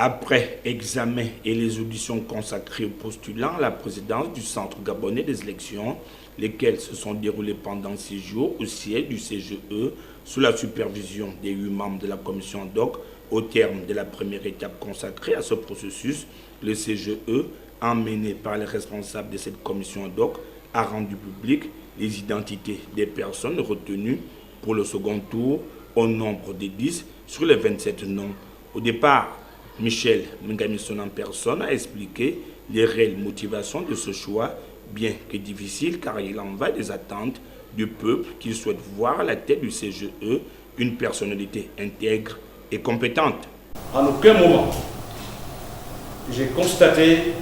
Après examen et les auditions consacrées aux postulants à la présidence du Centre gabonais des élections, lesquelles se sont déroulées pendant 6 jours au siège du CGE, sous la supervision des 8 membres de la commission ad hoc, au terme de la première étape consacrée à ce processus, le CGE, emmené par les responsables de cette commission ad hoc, a rendu public les identités des personnes retenues pour le second tour au nombre de 10 sur les 27 noms. Au départ, Michel Mngamisson en personne a expliqué les réelles motivations de ce choix, bien que difficile car il en va des attentes du peuple qui souhaite voir à la tête du CGE une personnalité intègre et compétente. En aucun moment, j'ai constaté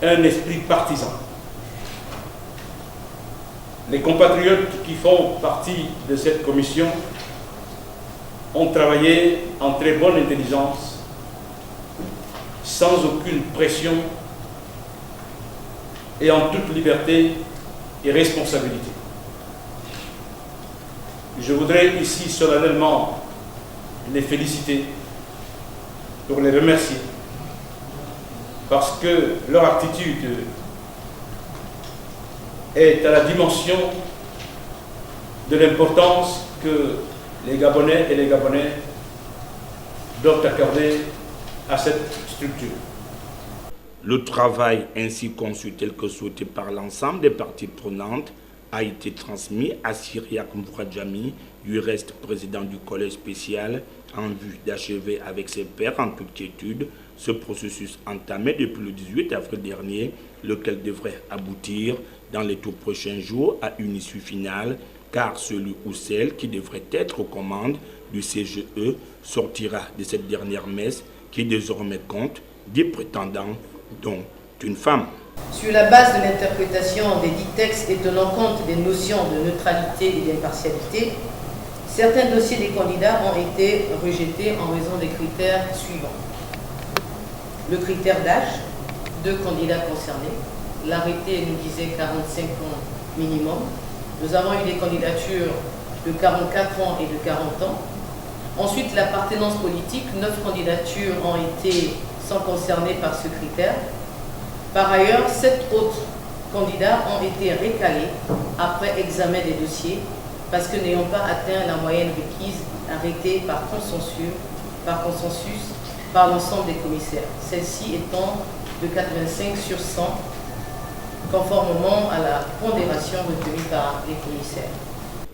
un esprit partisan. Les compatriotes qui font partie de cette commission ont travaillé en très bonne intelligence, sans aucune pression et en toute liberté et responsabilité. Je voudrais ici solennellement les féliciter, pour les remercier, parce que leur attitude est à la dimension de l'importance que les Gabonais et les Gabonais doivent accorder à cette structure. Le travail ainsi conçu tel que souhaité par l'ensemble des parties prenantes a été transmis à Cyriaque Mvouradjami, du reste président du collège spécial, en vue d'achever avec ses pairs en toute quiétude ce processus entamé depuis le 18 avril dernier, lequel devrait aboutir dans les tout prochains jours à une issue finale, car celui ou celle qui devrait être aux commandes du CGE sortira de cette dernière messe qui désormais compte 10 prétendants, dont une femme. Sur la base de l'interprétation des dix textes et tenant compte des notions de neutralité et d'impartialité, certains dossiers des candidats ont été rejetés en raison des critères suivants. Le critère d'âge, 2 candidats concernés. L'arrêté nous disait 45 ans minimum. Nous avons eu des candidatures de 44 ans et de 40 ans. Ensuite, l'appartenance politique, 9 candidatures sont concernées par ce critère. Par ailleurs, 7 autres candidats ont été récalés après examen des dossiers parce que n'ayant pas atteint la moyenne requise arrêtée par consensus par l'ensemble des commissaires, celle-ci étant de 85 sur 100, conformément à la pondération retenue par les commissaires.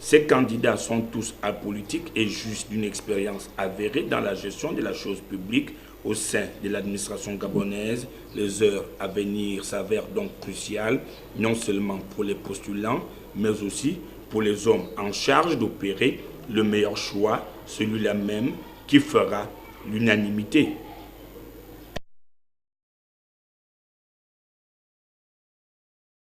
Ces candidats sont tous apolitiques et juste d'une expérience avérée dans la gestion de la chose publique au sein de l'administration gabonaise. Les heures à venir s'avèrent donc cruciales, non seulement pour les postulants, mais aussi pour les hommes en charge d'opérer le meilleur choix, celui-là même qui fera l'unanimité.